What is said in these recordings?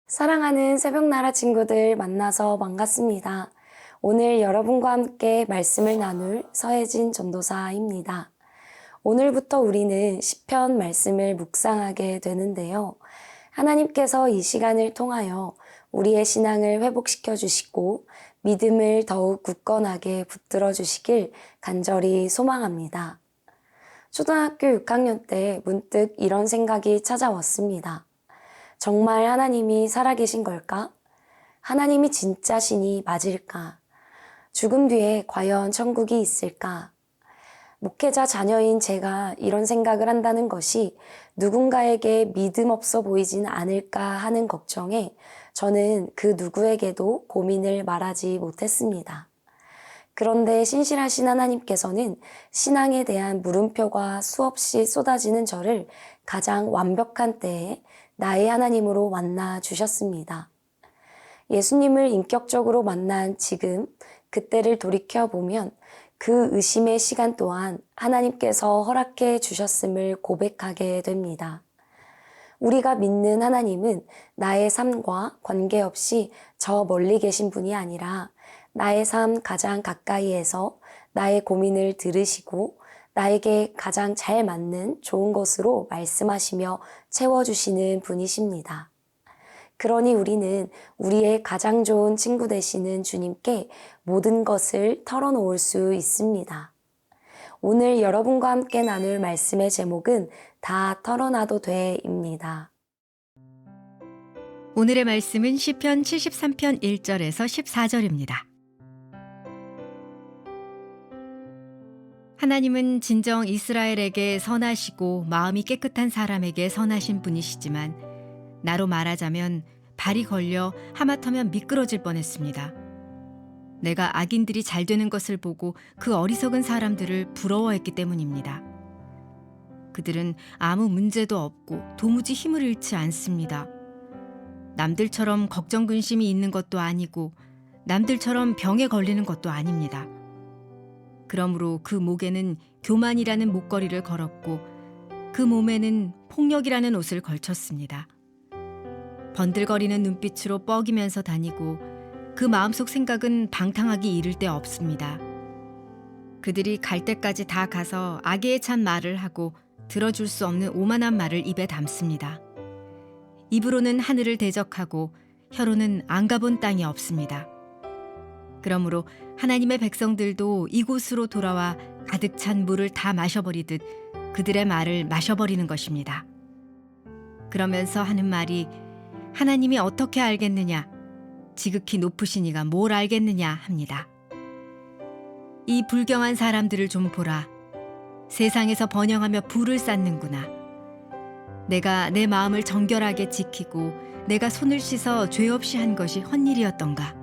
사랑하는 새벽나라 친구들 만나서 반갑습니다. 오늘 여러분과 함께 말씀을 나눌 서혜진 전도사입니다. 오늘부터 우리는 시편 말씀을 묵상하게 되는데요. 하나님께서 이 시간을 통하여 우리의 신앙을 회복시켜 주시고 믿음을 더욱 굳건하게 붙들어 주시길 간절히 소망합니다. 초등학교 6학년 때 문득 이런 생각이 찾아왔습니다. 정말 하나님이 살아계신 걸까? 하나님이 진짜 신이 맞을까? 죽음 뒤에 과연 천국이 있을까? 목회자 자녀인 제가 이런 생각을 한다는 것이 누군가에게 믿음 없어 보이진 않을까 하는 걱정에 저는 그 누구에게도 고민을 말하지 못했습니다. 그런데 신실하신 하나님께서는 신앙에 대한 물음표가 수없이 쏟아지는 저를 가장 완벽한 때에 나의 하나님으로 만나 주셨습니다. 예수님을 인격적으로 만난 지금, 그때를 돌이켜보면 그 의심의 시간 또한 하나님께서 허락해 주셨음을 고백하게 됩니다. 우리가 믿는 하나님은 나의 삶과 관계없이 저 멀리 계신 분이 아니라 나의 삶 가장 가까이에서 나의 고민을 들으시고 나에게 가장 잘 맞는 좋은 것으로 말씀하시며 채워주시는 분이십니다. 그러니 우리는 우리의 가장 좋은 친구 되시는 주님께 모든 것을 털어놓을 수 있습니다. 오늘 여러분과 함께 나눌 말씀의 제목은 다 털어놔도 돼입니다. 오늘의 말씀은 시편 73편 1절에서 14절입니다. 하나님은 진정 이스라엘에게 선하시고 마음이 깨끗한 사람에게 선하신 분이시지만 나로 말하자면 발이 걸려 하마터면 미끄러질 뻔했습니다. 내가 악인들이 잘 되는 것을 보고 그 어리석은 사람들을 부러워했기 때문입니다. 그들은 아무 문제도 없고 도무지 힘을 잃지 않습니다. 남들처럼 걱정 근심이 있는 것도 아니고 남들처럼 병에 걸리는 것도 아닙니다. 그러므로 그 목에는 교만이라는 목걸이를 걸었고 그 몸에는 폭력이라는 옷을 걸쳤습니다. 번들거리는 눈빛으로 뻐기면서 다니고 그 마음속 생각은 방탕하기 이를 데 없습니다. 그들이 갈 때까지 다 가서 악에 찬 말을 하고 들어줄 수 없는 오만한 말을 입에 담습니다. 입으로는 하늘을 대적하고 혀로는 안 가본 땅이 없습니다. 그러므로 하나님의 백성들도 이곳으로 돌아와 가득 찬 물을 다 마셔버리듯 그들의 말을 마셔버리는 것입니다. 그러면서 하는 말이 하나님이 어떻게 알겠느냐, 지극히 높으신 이가 뭘 알겠느냐 합니다. 이 불경한 사람들을 좀 보라. 세상에서 번영하며 부를 쌓는구나. 내가 내 마음을 정결하게 지키고 내가 손을 씻어 죄 없이 한 것이 헛일이었던가.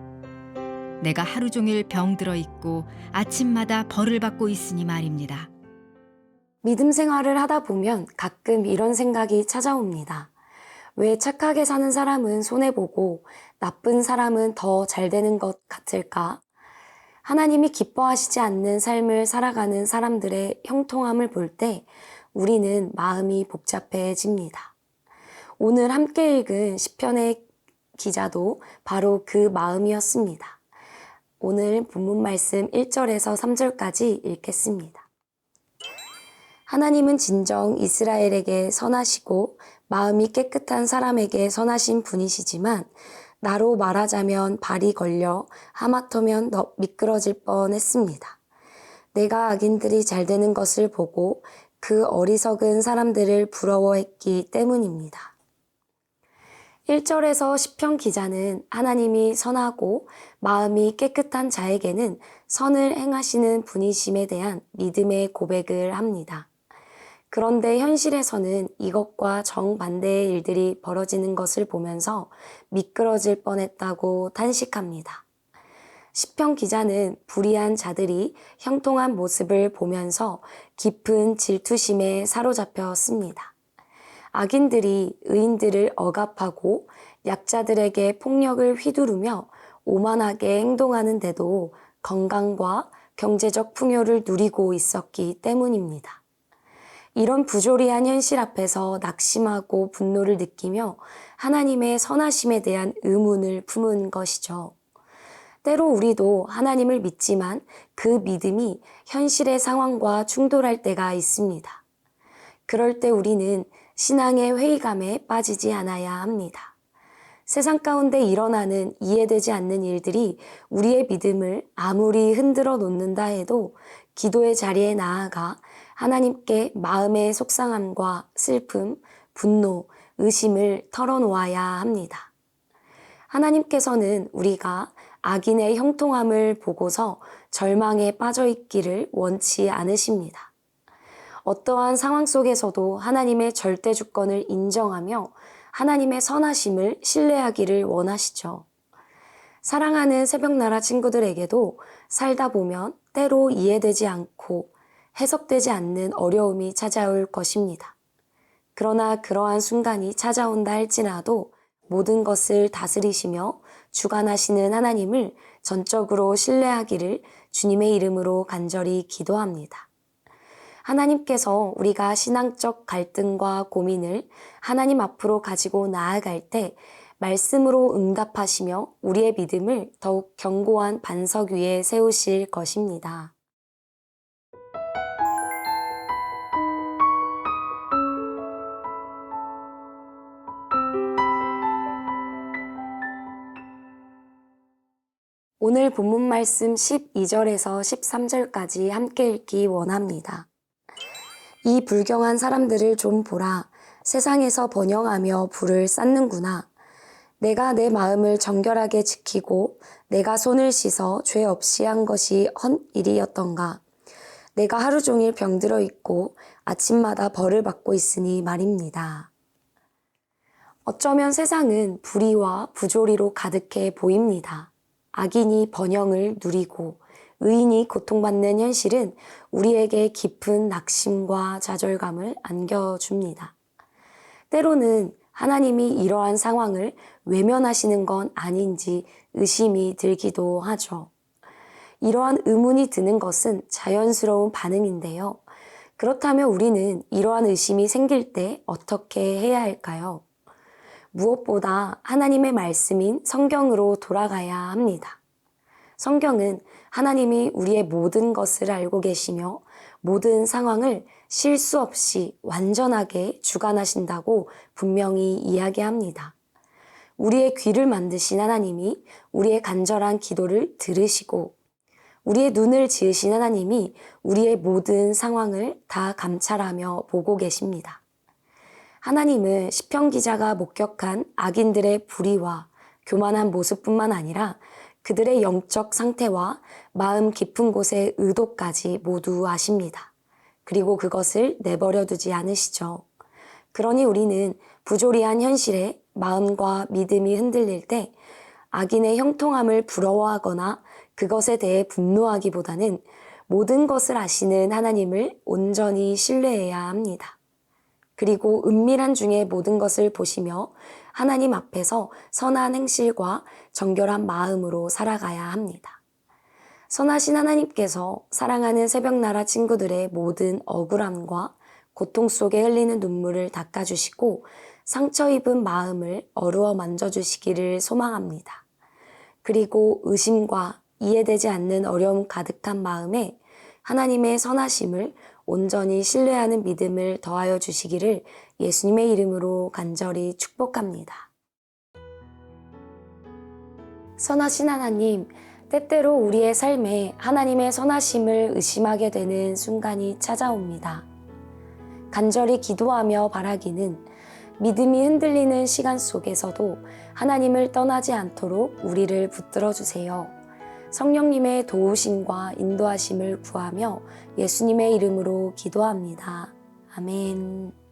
내가 하루 종일 병들어 있고 아침마다 벌을 받고 있으니 말입니다. 믿음 생활을 하다 보면 가끔 이런 생각이 찾아옵니다. 왜 착하게 사는 사람은 손해보고 나쁜 사람은 더 잘 되는 것 같을까? 하나님이 기뻐하시지 않는 삶을 살아가는 사람들의 형통함을 볼 때 우리는 마음이 복잡해집니다. 오늘 함께 읽은 시편의 기자도 바로 그 마음이었습니다. 오늘 본문 말씀 1절에서 3절까지 읽겠습니다. 하나님은 진정 이스라엘에게 선하시고 마음이 깨끗한 사람에게 선하신 분이시지만 나로 말하자면 발이 걸려 하마터면 미끄러질 뻔했습니다. 내가 악인들이 잘 되는 것을 보고 그 어리석은 사람들을 부러워했기 때문입니다. 1절에서 시편 기자는 하나님이 선하고 마음이 깨끗한 자에게는 선을 행하시는 분이심에 대한 믿음의 고백을 합니다. 그런데 현실에서는 이것과 정반대의 일들이 벌어지는 것을 보면서 미끄러질 뻔했다고 탄식합니다. 시편 기자는 불의한 자들이 형통한 모습을 보면서 깊은 질투심에 사로잡혔습니다. 악인들이 의인들을 억압하고 약자들에게 폭력을 휘두르며 오만하게 행동하는데도 건강과 경제적 풍요를 누리고 있었기 때문입니다. 이런 부조리한 현실 앞에서 낙심하고 분노를 느끼며 하나님의 선하심에 대한 의문을 품은 것이죠. 때로 우리도 하나님을 믿지만 그 믿음이 현실의 상황과 충돌할 때가 있습니다. 그럴 때 우리는 신앙의 회의감에 빠지지 않아야 합니다. 세상 가운데 일어나는 이해되지 않는 일들이 우리의 믿음을 아무리 흔들어 놓는다 해도 기도의 자리에 나아가 하나님께 마음의 속상함과 슬픔, 분노, 의심을 털어놓아야 합니다. 하나님께서는 우리가 악인의 형통함을 보고서 절망에 빠져 있기를 원치 않으십니다. 어떠한 상황 속에서도 하나님의 절대 주권을 인정하며 하나님의 선하심을 신뢰하기를 원하시죠. 사랑하는 새벽나라 친구들에게도 살다 보면 때로 이해되지 않고 해석되지 않는 어려움이 찾아올 것입니다. 그러나 그러한 순간이 찾아온다 할지라도 모든 것을 다스리시며 주관하시는 하나님을 전적으로 신뢰하기를 주님의 이름으로 간절히 기도합니다. 하나님께서 우리가 신앙적 갈등과 고민을 하나님 앞으로 가지고 나아갈 때 말씀으로 응답하시며 우리의 믿음을 더욱 견고한 반석 위에 세우실 것입니다. 오늘 본문 말씀 12절에서 13절까지 함께 읽기 원합니다. 이 불경한 사람들을 좀 보라. 세상에서 번영하며 불을 쌓는구나. 내가 내 마음을 정결하게 지키고 내가 손을 씻어 죄 없이 한 것이 헛일이었던가. 내가 하루 종일 병들어 있고 아침마다 벌을 받고 있으니 말입니다. 어쩌면 세상은 불의와 부조리로 가득해 보입니다. 악인이 번영을 누리고 의인이 고통받는 현실은 우리에게 깊은 낙심과 좌절감을 안겨줍니다. 때로는 하나님이 이러한 상황을 외면하시는 건 아닌지 의심이 들기도 하죠. 이러한 의문이 드는 것은 자연스러운 반응인데요. 그렇다면 우리는 이러한 의심이 생길 때 어떻게 해야 할까요? 무엇보다 하나님의 말씀인 성경으로 돌아가야 합니다. 성경은 하나님이 우리의 모든 것을 알고 계시며 모든 상황을 실수 없이 완전하게 주관하신다고 분명히 이야기합니다. 우리의 귀를 만드신 하나님이 우리의 간절한 기도를 들으시고 우리의 눈을 지으신 하나님이 우리의 모든 상황을 다 감찰하며 보고 계십니다. 하나님은 시편 기자가 목격한 악인들의 불의와 교만한 모습뿐만 아니라 그들의 영적 상태와 마음 깊은 곳의 의도까지 모두 아십니다. 그리고 그것을 내버려 두지 않으시죠. 그러니 우리는 부조리한 현실에 마음과 믿음이 흔들릴 때 악인의 형통함을 부러워하거나 그것에 대해 분노하기보다는 모든 것을 아시는 하나님을 온전히 신뢰해야 합니다. 그리고 은밀한 중에 모든 것을 보시며 하나님 앞에서 선한 행실과 정결한 마음으로 살아가야 합니다. 선하신 하나님께서 사랑하는 새벽나라 친구들의 모든 억울함과 고통 속에 흘리는 눈물을 닦아주시고 상처 입은 마음을 어루어 만져주시기를 소망합니다. 그리고 의심과 이해되지 않는 어려움 가득한 마음에 하나님의 선하심을 온전히 신뢰하는 믿음을 더하여 주시기를 예수님의 이름으로 간절히 축복합니다. 선하신 하나님, 때때로 우리의 삶에 하나님의 선하심을 의심하게 되는 순간이 찾아옵니다. 간절히 기도하며 바라기는 믿음이 흔들리는 시간 속에서도 하나님을 떠나지 않도록 우리를 붙들어 주세요. 성령님의 도우심과 인도하심을 구하며 예수님의 이름으로 기도합니다. 아멘.